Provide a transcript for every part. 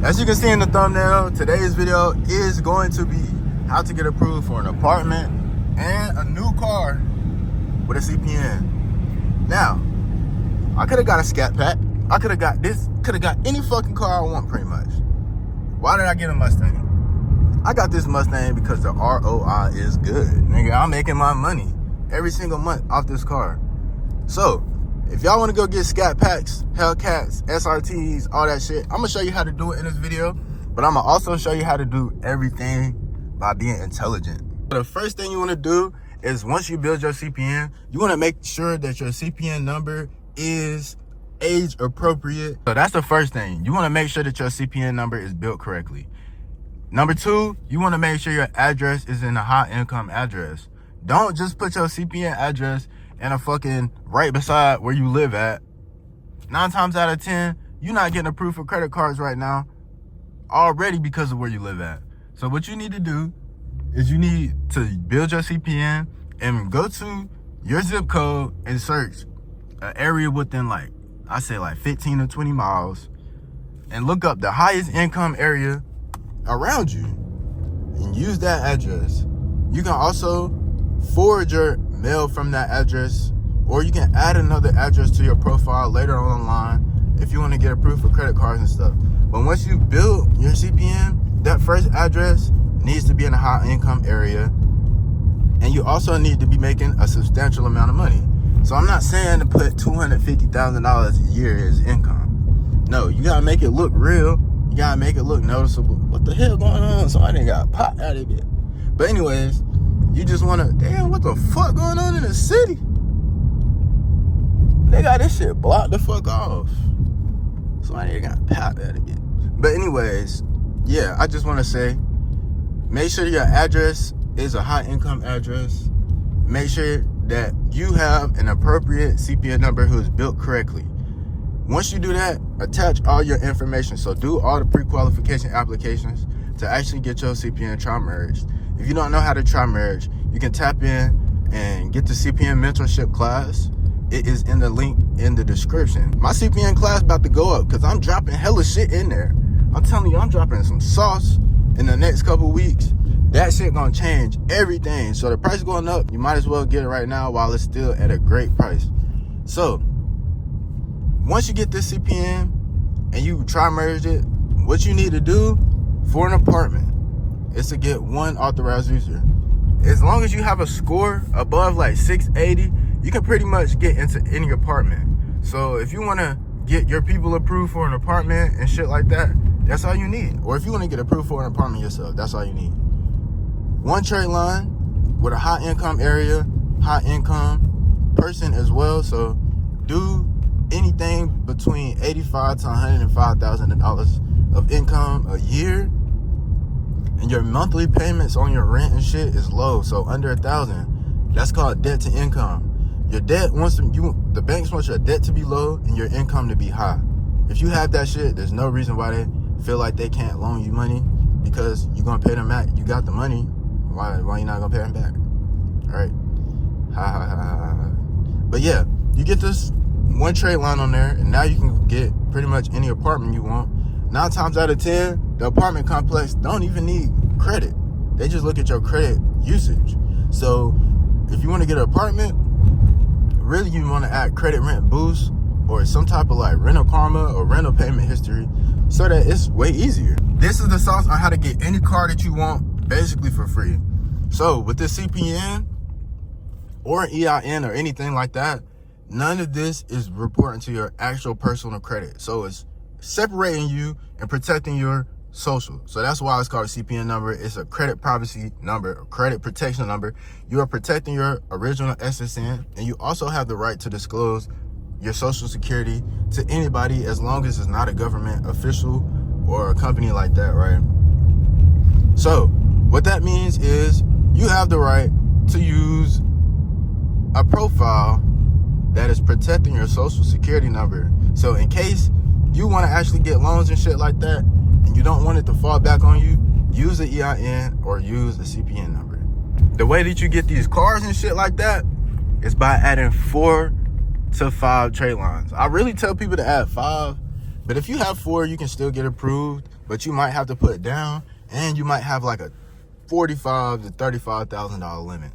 As you can see in the thumbnail, today's video is going to be how to get approved for an apartment and a new car with a CPN. Now, I could have got a Scat Pack. I could have got this, could have got any fucking car I want pretty much. Why did I get a Mustang? I got this Mustang because the ROI is good. Nigga, I'm making my money every single month off this car. So, if y'all want to go get Scat Packs, Hellcats, SRTs, all that shit, I'm going to show you how to do it in this video. But I'm going to also show you how to do everything by being intelligent. The first thing you want to do is once you build your CPN, you want to make sure that your CPN number is age appropriate. So that's the first thing. You want to make sure that your CPN number is built correctly. Number two, you want to make sure your address is in a high income address. Don't just put your CPN address in a fucking right beside where you live at. 9 times out of 10, you're not getting approved for credit cards right now already because of where you live at. So what you need to do is you need to build your CPN and go to your zip code and search an area within like 15 to 20 miles and look up the highest income area around you and use that address. You can also forward your mail from that address, or you can add another address to your profile later on online if you want to get approved for credit cards and stuff. But once you build your CPN, that first address needs to be in a high income area, and you also need to be making a substantial amount of money. So I'm not saying to put $250,000 a year as income. No, you gotta make it look real. You gotta make it look noticeable. What the hell going on? Somebody got popped out of it. But anyways, you just wanna, damn, what the fuck going on in the city? They got this shit blocked the fuck off. Somebody got popped out of it. But anyways, yeah, I just wanna say, make sure your address is a high income address. Make sure that you have an appropriate CPN number who is built correctly. Once you do that, attach all your information. So do all the pre-qualification applications to actually get your CPN tri-merged. If you don't know how to tri-merge, you can tap in and get the CPN Mentorship Class. It is in the link in the description. My CPN class about to go up because I'm dropping hella shit in there. I'm telling you, I'm dropping some sauce in the next couple weeks. That shit gonna change everything. So the price going up, you might as well get it right now while it's still at a great price. So once you get this CPN and you tri-merge it, what you need to do for an apartment is to get one authorized user. As long as you have a score above like 680, you can pretty much get into any apartment. So if you want to get your people approved for an apartment and shit like that, that's all you need. Or if you want to get approved for an apartment yourself, that's all you need. One trade line with a high income area, high income person as well. So do anything between $85,000 to $105,000 of income a year, and your monthly payments on your rent and shit is low, so under $1,000. That's called debt to income. Your debt the banks want your debt to be low and your income to be high. If you have that shit, there's no reason why they feel like they can't loan you money, because you're gonna pay them back. You got the money. Why you not gonna pay them back? All right. But yeah, you get this one trade line on there, and now you can get pretty much any apartment you want. 9 times out of 10, the apartment complex don't even need credit. They just look at your credit usage. So if you want to get an apartment, really you want to add credit rent boost or some type of like rental karma or rental payment history, so that it's way easier. This is the sauce on how to get any car that you want basically for free. So with this CPN or an EIN or anything like that, none of this is reporting to your actual personal credit. So it's separating you and protecting your social. So that's why it's called a CPN number. It's a credit privacy number, a credit protection number. You are protecting your original SSN, and you also have the right to disclose your social security to anybody as long as it's not a government official or a company like that, right? So what that means is you have the right to use a profile that is protecting your social security number. So in case you want to actually get loans and shit like that, and you don't want it to fall back on you, use the EIN or use the CPN number. The way that you get these cars and shit like that is by adding 4 to 5 trade lines. I really tell people to add 5, but if you have 4, you can still get approved. but you might have to put down, and you might have like a $45,000 to $35,000 limit.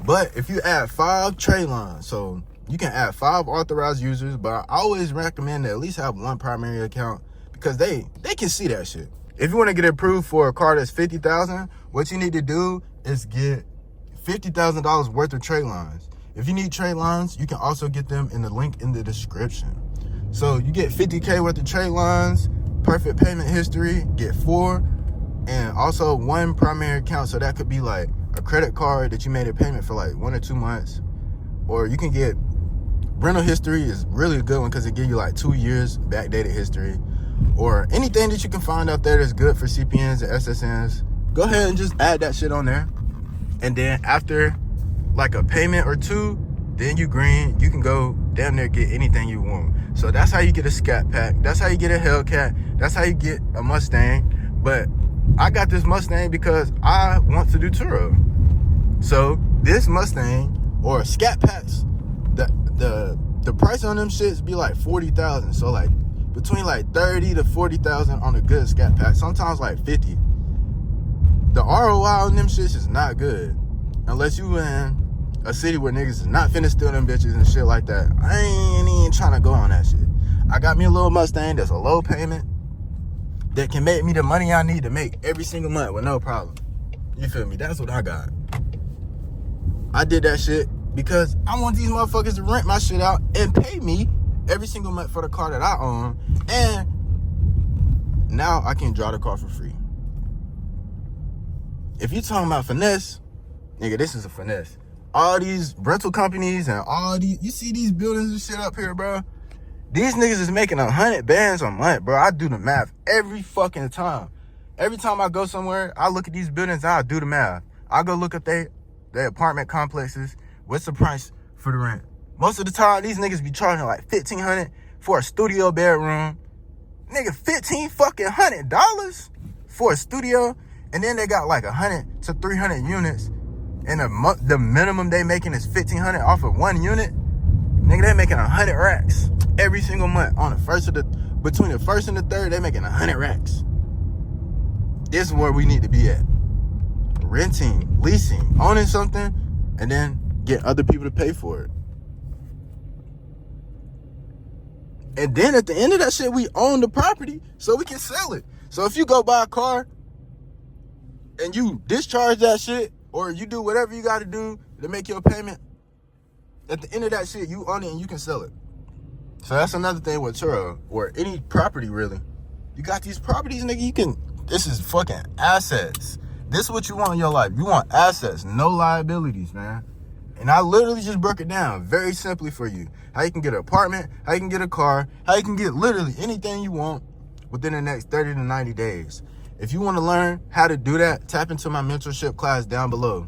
But if you add 5 trade lines, so you can add 5 authorized users, but I always recommend to at least have 1 primary account, because they can see that shit. If you want to get approved for a car that's $50,000, what you need to do is get $50,000 worth of trade lines. If you need trade lines, you can also get them in the link in the description. So you get $50K worth of trade lines, perfect payment history, get 4, and also 1 primary account. So that could be like a credit card that you made a payment for like 1 or 2 months. Or you can get rental history, is really a good one because it gives you like 2 years backdated history. Or anything that you can find out there that's good for CPNs and SSNs. Go ahead and just add that shit on there. And then after like a payment or 2, then you green, you can go damn near get anything you want. So that's how you get a Scat Pack. That's how you get a Hellcat. That's how you get a Mustang. But I got this Mustang because I want to do Turo. So this Mustang or Scat Packs, the price on them shits be like $40,000. So like between like $30,000 to $40,000 on a good Scat Pack. Sometimes like $50,000. The ROI on them shits is not good unless you in a city where niggas is not finna steal them bitches and shit like that. I ain't even trying to go on that shit. I got me a little Mustang that's a low payment that can make me the money I need to make every single month with no problem. You feel me? That's what I got. I did that shit because I want these motherfuckers to rent my shit out and pay me every single month for the car that I own. And now I can draw the car for free. If you talking about finesse, nigga, this is a finesse. All these rental companies and all these, you see these buildings and shit up here, bro? These niggas is making 100 bands a month, bro. I do the math every fucking time. Every time I go somewhere, I look at these buildings, I do the math. I go look at their apartment complexes. What's the price for the rent? Most of the time, these niggas be charging like $1,500 for a studio bedroom. Nigga, $1,500 for a studio, and then they got like 100 to 300 units. And the minimum they making is $1,500 off of 1 unit. Nigga, they making 100 racks every single month. Between the first and the third, they making 100 racks. This is where we need to be at. Renting, leasing, owning something, and then get other people to pay for it. And then at the end of that shit, we own the property so we can sell it. So if you go buy a car and you discharge that shit, or you do whatever you got to do to make your payment, at the end of that shit, you own it and you can sell it. So that's another thing with Turo, or any property really. You got these properties, nigga, this is fucking assets. This is what you want in your life. You want assets, no liabilities, man. And I literally just broke it down very simply for you. How you can get an apartment, how you can get a car, how you can get literally anything you want within the next 30 to 90 days. If you want to learn how to do that, tap into my mentorship class down below.